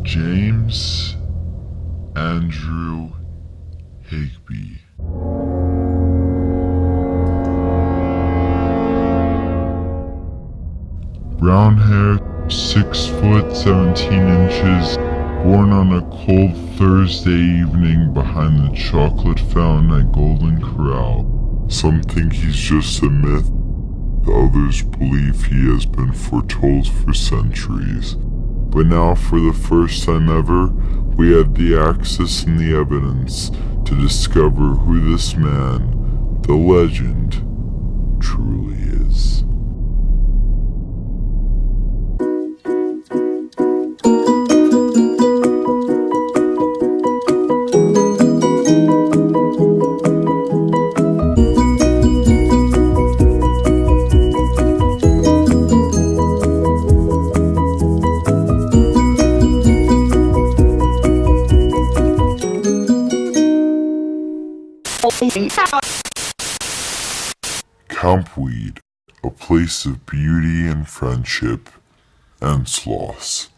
James Andrew Higbe. Brown hair, 6 foot 17 inches, born on a cold Thursday evening behind the chocolate fountain at Golden Corral. Some think he's just a myth, others believe he has been foretold for centuries. But now, for the first time ever, we have the access and the evidence to discover who this man, the legend, truly is. Campweed, a place of beauty and friendship and sloth.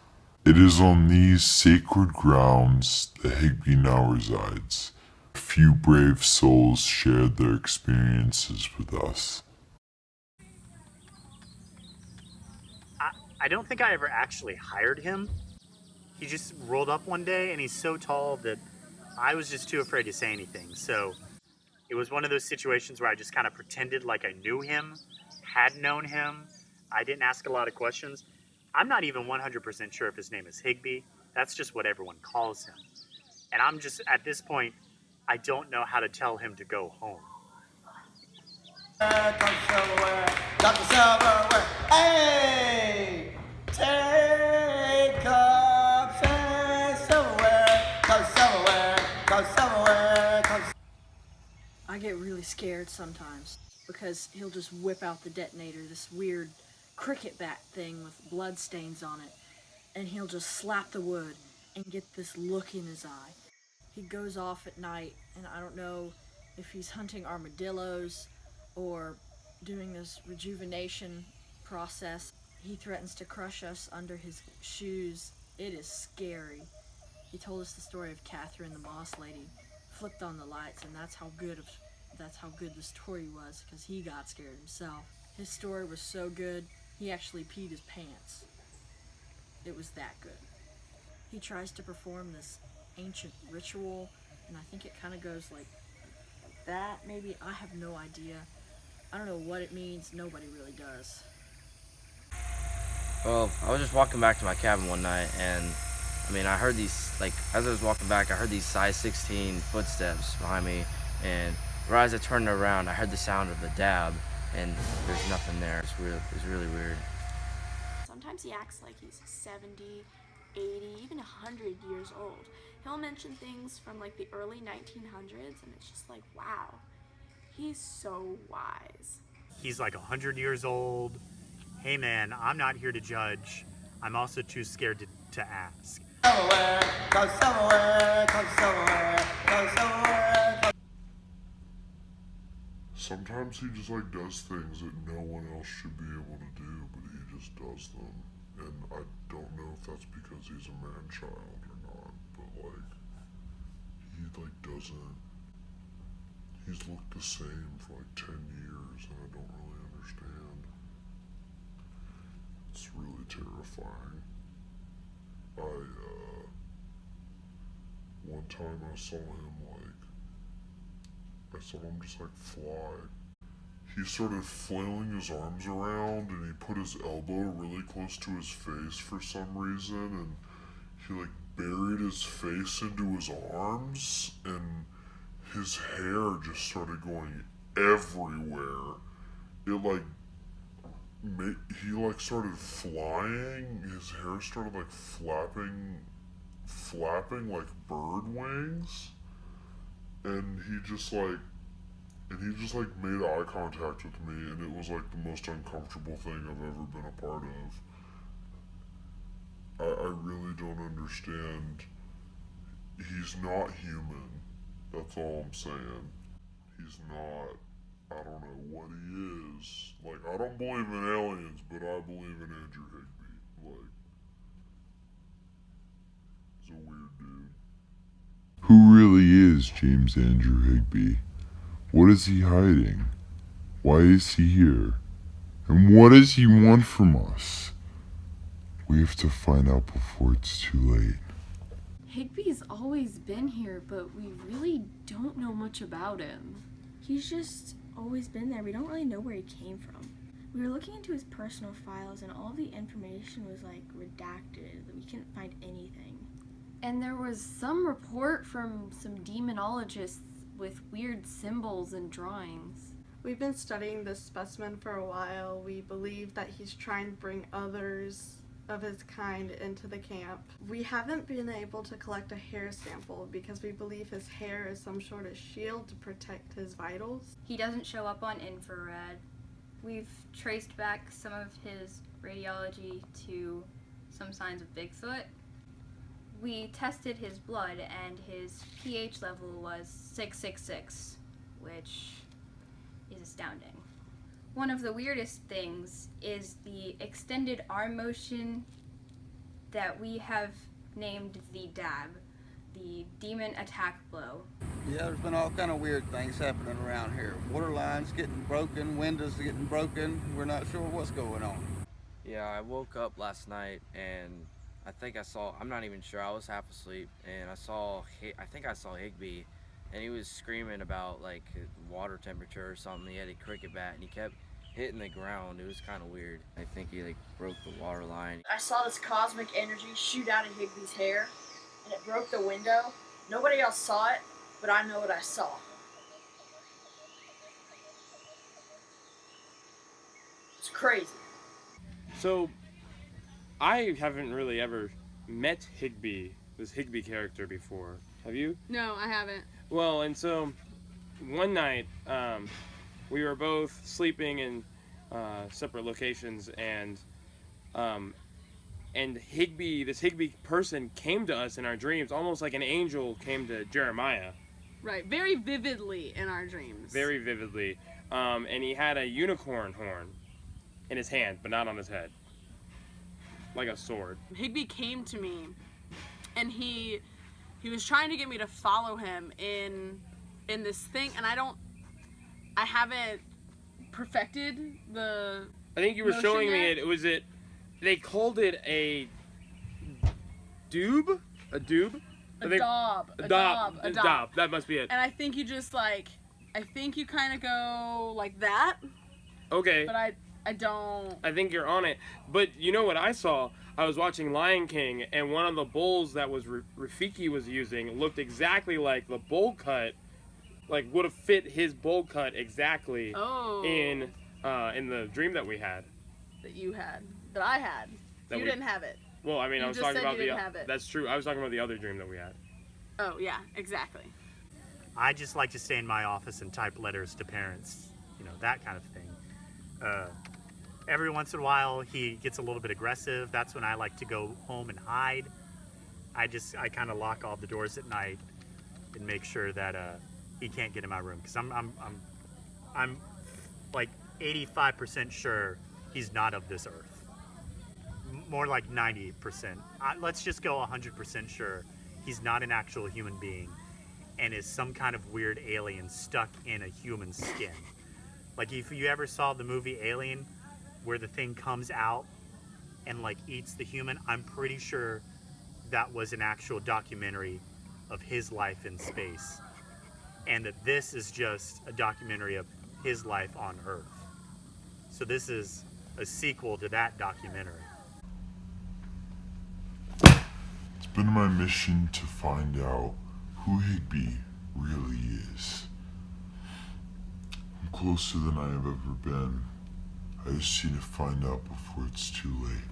It is on these sacred grounds that Higbe now resides. A few brave souls shared their experiences with us. I don't think I ever actually hired him. He just rolled up one day and he's so tall that I was just too afraid to say anything. So it was one of those situations where I just kind of pretended like I knew him, had known him. I didn't ask a lot of questions. I'm not even 100% sure if his name is Higbe. That's just what everyone calls him. And I'm just, at this point, I don't know how to tell him to go home. Hey, take up somewhere, come somewhere, come somewhere, come. I get really scared sometimes because he'll just whip out the detonator, this weird cricket bat thing with blood stains on it, and he'll just slap the wood and get this look in his eye. He goes off at night, and I don't know if he's hunting armadillos or doing this rejuvenation process. He threatens to crush us under his shoes. It is scary. He told us the story of Catherine, the moss lady, flipped on the lights, and that's how good the story was, because he got scared himself. His story was so good, he actually peed his pants. It was that good. He tries to perform this ancient ritual, and I think it kind of goes like that, maybe. I have no idea. I don't know what it means. Nobody really does. Well, I was just walking back to my cabin one night, and I heard these, as I was walking back, I heard these size 16 footsteps behind me, and right as I turned around, I heard the sound of a dab, and there's nothing there. It's really weird. Sometimes he acts like he's 70, 80, even 100 years old. He'll mention things from like the early 1900s, and it's just like, wow, he's so wise. He's like 100 years old. Hey man, I'm not here to judge. I'm also too scared to ask. Somewhere, come somewhere, come somewhere, come somewhere. Sometimes he just does things that no one else should be able to do, but he just does them. And I don't know if that's because he's a man-child or not, but he doesn't. He's looked the same for 10 years, and I don't really understand. It's really terrifying. One time I saw him just fly. He started flailing his arms around, and he put his elbow really close to his face for some reason, and he buried his face into his arms, and his hair just started going everywhere. He started flying. His hair started flapping like bird wings, and he just made eye contact with me, and it was the most uncomfortable thing I've ever been a part of. I really don't understand. He's not human. That's all I'm saying. He's not. I don't know what he is. I don't believe in aliens, but I believe in Andrew Higbe. really is James Andrew Higbe? What is he hiding? Why is he here? And what does he want from us? We have to find out before it's too late. Higby's always been here, but we really don't know much about him. He's just always been there. We don't really know where he came from. We were looking into his personal files and all the information was like redacted. We couldn't find anything. And there was some report from some demonologists with weird symbols and drawings. We've been studying this specimen for a while. We believe that he's trying to bring others of his kind into the camp. We haven't been able to collect a hair sample because we believe his hair is some sort of shield to protect his vitals. He doesn't show up on infrared. We've traced back some of his radiology to some signs of Bigfoot. We tested his blood and his pH level was 666, which is astounding. One of the weirdest things is the extended arm motion that we have named the DAB, the Demon Attack Blow. Yeah, there's been all kind of weird things happening around here. Water lines getting broken, windows getting broken. We're not sure what's going on. Yeah, I woke up last night and I think I saw, I'm not even sure, I was half asleep, and I think I saw Higbe, and he was screaming about like water temperature or something. He had a cricket bat and he kept hitting the ground. It was kind of weird. I think he like broke the water line. I saw this cosmic energy shoot out of Higby's hair, and it broke the window. Nobody else saw it, but I know what I saw. It's crazy. So, I haven't really ever met Higbe, this Higbe character before. Have you? No, I haven't. Well, and so one night we were both sleeping in separate locations, and Higbe, this Higbe person, came to us in our dreams, almost like an angel came to Jeremiah. Right, very vividly in our dreams. Very vividly, and he had a unicorn horn in his hand, but not on his head, like a sword. Higbe came to me, and he was trying to get me to follow him in this thing, and I haven't perfected the. I think you were showing me it. They called it a doob? A doob? A daub. A daub. That must be it. And I think you just I think you kind of go like that. Okay. But I don't. I think you're on it. But you know what I saw? I was watching Lion King, and one of the bowls that was Rafiki was using looked exactly like the bowl cut, like would have fit his bowl cut exactly in the dream that we had. That you had. That I had. You didn't have it. Well, I mean, You I was just talking said about you didn't have it. That's true. I was talking about the other dream that we had. Oh, yeah, exactly. I just like to stay in my office and type letters to parents, that kind of thing. Every once in a while, he gets a little bit aggressive. That's when I like to go home and hide. I kind of lock all the doors at night and make sure that he can't get in my room, because I'm like 85% sure he's not of this earth. More like 90%. Let's just go 100% sure he's not an actual human being and is some kind of weird alien stuck in a human skin. Like if you ever saw the movie Alien, where the thing comes out and like eats the human, I'm pretty sure that was an actual documentary of his life in space, and that this is just a documentary of his life on Earth. So this is a sequel to that documentary. It's been my mission to find out who Higbe really is. I'm closer than I have ever been. I just need to find out before it's too late.